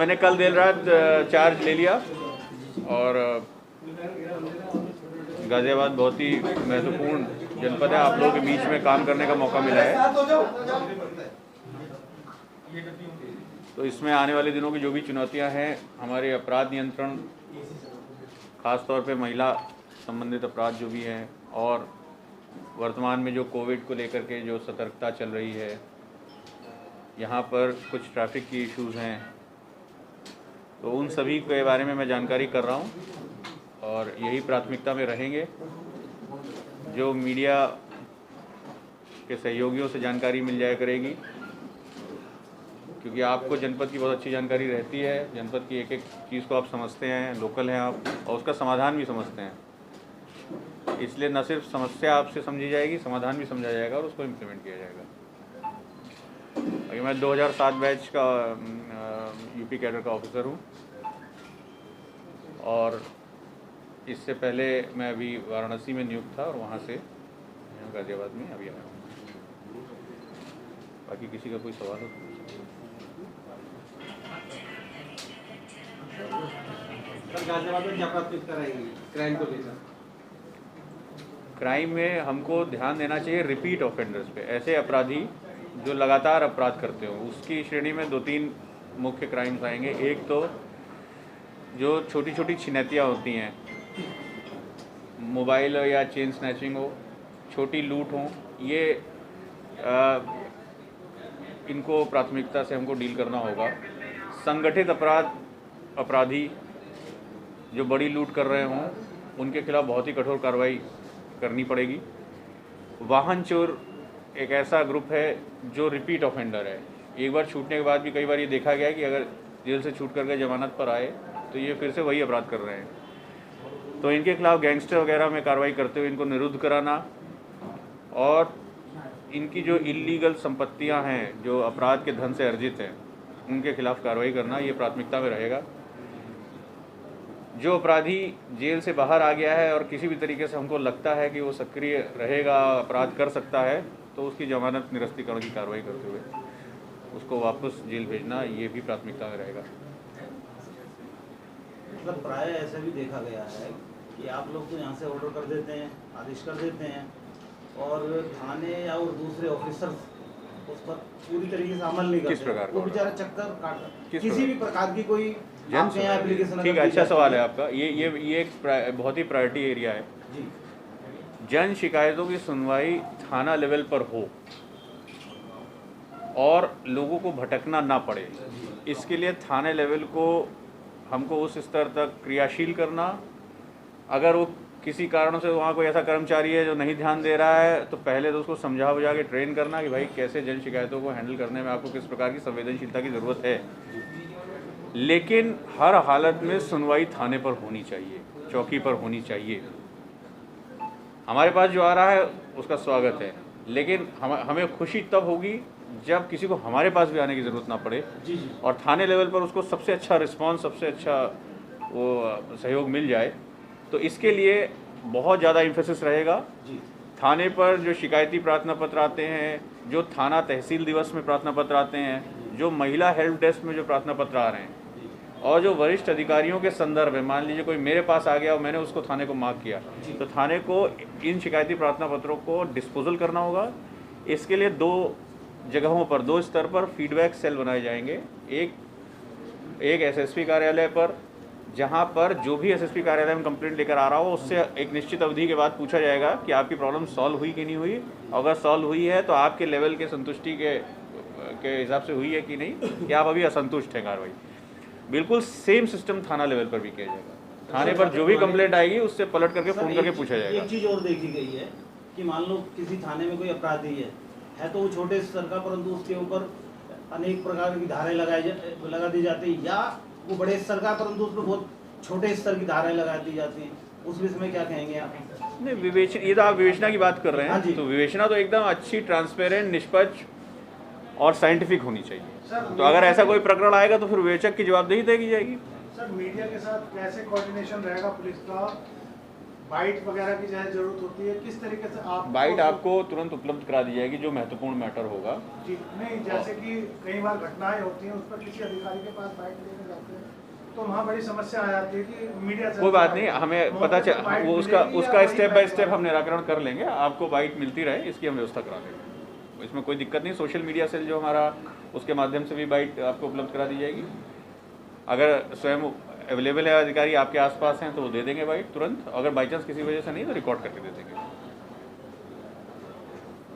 मैंने कल देर रात चार्ज ले लिया और गाज़ियाबाद बहुत ही महत्वपूर्ण जनपद है। आप लोगों के बीच में काम करने का मौका मिला है, तो इसमें आने वाले दिनों की जो भी चुनौतियां हैं, हमारे अपराध नियंत्रण, ख़ास तौर पे महिला संबंधित अपराध जो भी हैं, और वर्तमान में जो कोविड को लेकर के जो सतर्कता चल रही है, यहाँ पर कुछ ट्रैफिक की इश्यूज़ हैं, तो उन सभी के बारे में मैं जानकारी कर रहा हूँ और यही प्राथमिकता में रहेंगे। जो मीडिया के सहयोगियों से जानकारी मिल जाया करेगी, क्योंकि आपको जनपद की बहुत अच्छी जानकारी रहती है, जनपद की एक एक चीज़ को आप समझते हैं, लोकल हैं आप, और उसका समाधान भी समझते हैं। इसलिए न सिर्फ समस्या आपसे समझी जाएगी, समाधान भी समझा जाएगा और उसको इम्प्लीमेंट किया जाएगा। मैं 2007 बैच का यूपी कैडर का ऑफिसर हूँ और इससे पहले मैं अभी वाराणसी में नियुक्त था और वहाँ से गाज़ियाबाद में अभी आया हूँ। बाकी किसी का कोई सवाल हो? गाज़ियाबाद में क्या प्राथमिकता रहेगी क्राइम को लेकर? क्राइम में हमको ध्यान देना चाहिए रिपीट ऑफेंडर्स पे, ऐसे अपराधी जो लगातार अपराध करते हो। उसकी श्रेणी में 2-3 मुख्य क्राइम्स आएंगे। एक तो जो छोटी छोटी छिनैतियाँ होती हैं, मोबाइल या चेन स्नैचिंग हो, छोटी लूट हो, ये इनको प्राथमिकता से हमको डील करना होगा। संगठित अपराधी जो बड़ी लूट कर रहे हों, उनके खिलाफ बहुत ही कठोर कार्रवाई करनी पड़ेगी। वाहन चोर एक ऐसा ग्रुप है जो रिपीट ऑफेंडर है। एक बार छूटने के बाद भी कई बार ये देखा गया है कि अगर जेल से छूट करके जमानत पर आए तो ये फिर से वही अपराध कर रहे हैं। तो इनके खिलाफ गैंगस्टर वगैरह में कार्रवाई करते हुए इनको निरुद्ध कराना, और इनकी जो इल्लीगल संपत्तियां हैं जो अपराध के धन से अर्जित हैं, उनके खिलाफ कार्रवाई करना, ये प्राथमिकता में रहेगा। जो अपराधी जेल से बाहर आ गया है और किसी भी तरीके से हमको लगता है कि वो सक्रिय रहेगा, अपराध कर सकता है, तो उसकी जमानत निरस्तीकरण की कार्रवाई करते हुए उसको वापस जेल भेजना, ये भी प्राथमिकता में रहेगा। मतलब प्राय ऐसा भी देखा गया है कि आप लोग तो यहाँ से ऑर्डर कर देते हैं, आदेश कर देते हैं, और थाने या और दूसरे ऑफिसर उस पर पूरी तरीके से अमल नहीं करते। किस प्रकार वो बेचारा चक्कर काट, किसी भी प्रकार की कोई एप्लीकेशन। ठीक है, अच्छा सवाल है आपका। ये एक बहुत ही प्रायोरिटी एरिया है जी। जन शिकायतों की सुनवाई थाना लेवल पर हो और लोगों को भटकना ना पड़े, इसके लिए थाने लेवल को हमको उस स्तर तक क्रियाशील करना। अगर वो किसी कारण से वहाँ कोई ऐसा कर्मचारी है जो नहीं ध्यान दे रहा है, तो पहले तो उसको समझा बुझा के ट्रेन करना कि भाई कैसे जन शिकायतों को हैंडल करने में आपको किस प्रकार की संवेदनशीलता की ज़रूरत है। लेकिन हर हालत में सुनवाई थाने पर होनी चाहिए, चौकी पर होनी चाहिए। हमारे पास जो आ रहा है उसका स्वागत है, लेकिन हमें खुशी तब होगी जब किसी को हमारे पास भी आने की ज़रूरत ना पड़े और थाने लेवल पर उसको सबसे अच्छा रिस्पांस, सबसे अच्छा वो सहयोग मिल जाए। तो इसके लिए बहुत ज़्यादा इम्फेसिस रहेगा। थाने पर जो शिकायती प्रार्थना पत्र आते हैं, जो थाना तहसील दिवस में प्रार्थना पत्र आते हैं, जो महिला हेल्प डेस्क में जो प्रार्थना पत्र आ रहे हैं, और जो वरिष्ठ अधिकारियों के संदर्भ में, मान लीजिए कोई मेरे पास आ गया और मैंने उसको थाने को मार्क किया, तो थाने को इन शिकायती प्रार्थना पत्रों को डिस्पोजल करना होगा। इसके लिए 2 जगहों पर, 2 स्तर पर फीडबैक सेल बनाए जाएंगे। एक एसएसपी कार्यालय पर, जहां पर जो भी एसएसपी कार्यालय में कंप्लेंट लेकर आ रहा हो उससे एक निश्चित अवधि के बाद पूछा जाएगा कि आपकी प्रॉब्लम सॉल्व हुई कि नहीं हुई। अगर सॉल्व हुई है तो आपके लेवल के संतुष्टि के हिसाब से हुई है कि नहीं, या आप अभी असंतुष्ट हैं कार्रवाई। बिल्कुल सेम सिस्टम थाना लेवल पर भी किया जाएगा। थाने पर जो भी कंप्लेंट आएगी उससे पलट करके फ़ोन करके पूछा जाएगा। एक चीज़ और देखी गई है कि मान लो किसी थाने में कोई अपराधी है तो वो छोटे स्तर का, परंतु उसके ऊपर अनेक प्रकार की धाराएं लगा दी जाती है, या वो बड़े स्तर का परंतु उसमें बहुत छोटे स्तर की धाराएं लगा दी जाती हैं। उस विषय में क्या कहेंगे आप? नहीं, विवेचना, ये तो आप विवेचना की बात कर रहे हैं, तो विवेचना तो एकदम अच्छी, ट्रांसपेरेंट, निष्पक्ष और साइंटिफिक होनी चाहिए। तो अगर ऐसा कोई प्रकरण आएगा तो फिर विवेचक की जवाबदेही तय की जाएगी। सर, मीडिया के साथ कैसे कोऑर्डिनेशन रहेगा पुलिस का? बाइट वगैरह की जहाँ जरूरत होती है, किस तरीके से आप बाइट आपको तुरंत उपलब्ध करा दी जाएगी जो महत्वपूर्ण मैटर होगा। जी नहीं, जैसे कि कई बार घटनाएं होती हैं उस पर किसी अधिकारी के पास बाइट लेने जाते हैं तो वहाँ बड़ी समस्या आ जाती है कि मीडिया से कोई बात नहीं, हमें पता चल वो उसका स्टेप बाय स्टेप हम निराकरण कर लेंगे। आपको बाइट मिलती रहे इसकी हम व्यवस्था करा देंगे, इसमें कोई दिक्कत नहीं। सोशल मीडिया सेल जो हमारा, उसके माध्यम से भी बाइट आपको उपलब्ध करा दी जाएगी। अगर स्वयं अवेलेबल है अधिकारी आपके आसपास हैं तो वो दे देंगे बाइट तुरंत। अगर बाई चांस किसी वजह से नहीं तो रिकॉर्ड करके दे देंगे।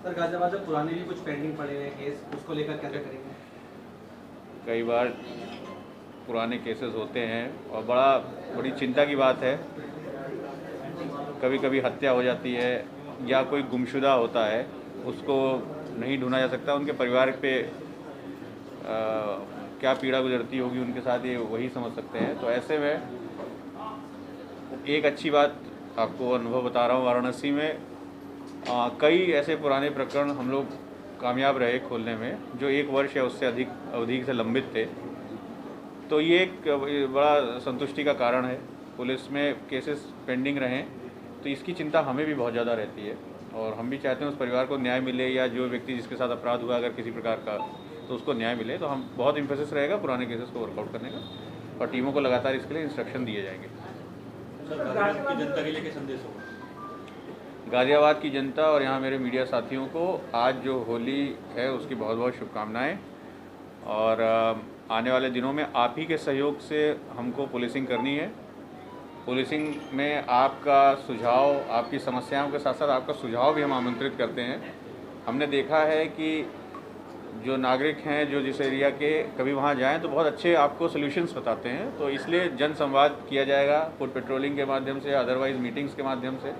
सर गाजियाबाद में पुराने भी कुछ पेंडिंग पड़े हुए केस, उसको लेकर कैसे करेंगे? कई बार पुराने केसेस होते हैं और बड़ी चिंता की बात है। कभी कभी हत्या हो जाती है या कोई गुमशुदा होता है, उसको नहीं ढूंढा जा सकता। उनके परिवार पे क्या पीड़ा गुजरती होगी उनके साथ, ये वही समझ सकते हैं। तो ऐसे में एक अच्छी बात आपको अनुभव बता रहा हूँ, वाराणसी में कई ऐसे पुराने प्रकरण हम लोग कामयाब रहे खोलने में जो 1 वर्ष या उससे अधिक अवधि से लंबित थे। तो ये एक बड़ा संतुष्टि का कारण है। पुलिस में केसेस पेंडिंग रहें तो इसकी चिंता हमें भी बहुत ज़्यादा रहती है और हम भी चाहते हैं उस परिवार को न्याय मिले, या जो व्यक्ति जिसके साथ अपराध हुआ अगर किसी प्रकार का तो उसको न्याय मिले। तो हम बहुत इम्फेसिस रहेगा पुराने केसेस को वर्कआउट करने का और टीमों को लगातार इसके लिए इंस्ट्रक्शन दिए जाएंगे। जनता के लिए क्या संदेश होगा? गाजियाबाद की जनता और यहाँ मेरे मीडिया साथियों को आज जो होली है उसकी बहुत बहुत शुभकामनाएं। और आने वाले दिनों में आप ही के सहयोग से हमको पुलिसिंग करनी है। पुलिसिंग में आपका सुझाव, आपकी समस्याओं के साथ साथ आपका सुझाव भी हम आमंत्रित करते हैं। हमने देखा है कि जो नागरिक हैं जो जिस एरिया के, कभी वहाँ जाएं तो बहुत अच्छे आपको सॉल्यूशंस बताते हैं। तो इसलिए जन संवाद किया जाएगा फुट पेट्रोलिंग के माध्यम से, अदरवाइज़ मीटिंग्स के माध्यम से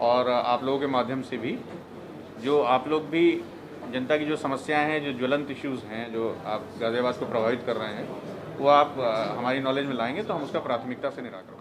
और आप लोगों के माध्यम से भी। जो आप लोग भी जनता की जो समस्याएं हैं, जो ज्वलंत इश्यूज़ हैं जो आप गाजियाबाद को प्रभावित कर रहे हैं, वो आप हमारी नॉलेज में लाएंगे तो हम उसका प्राथमिकता से निराकरण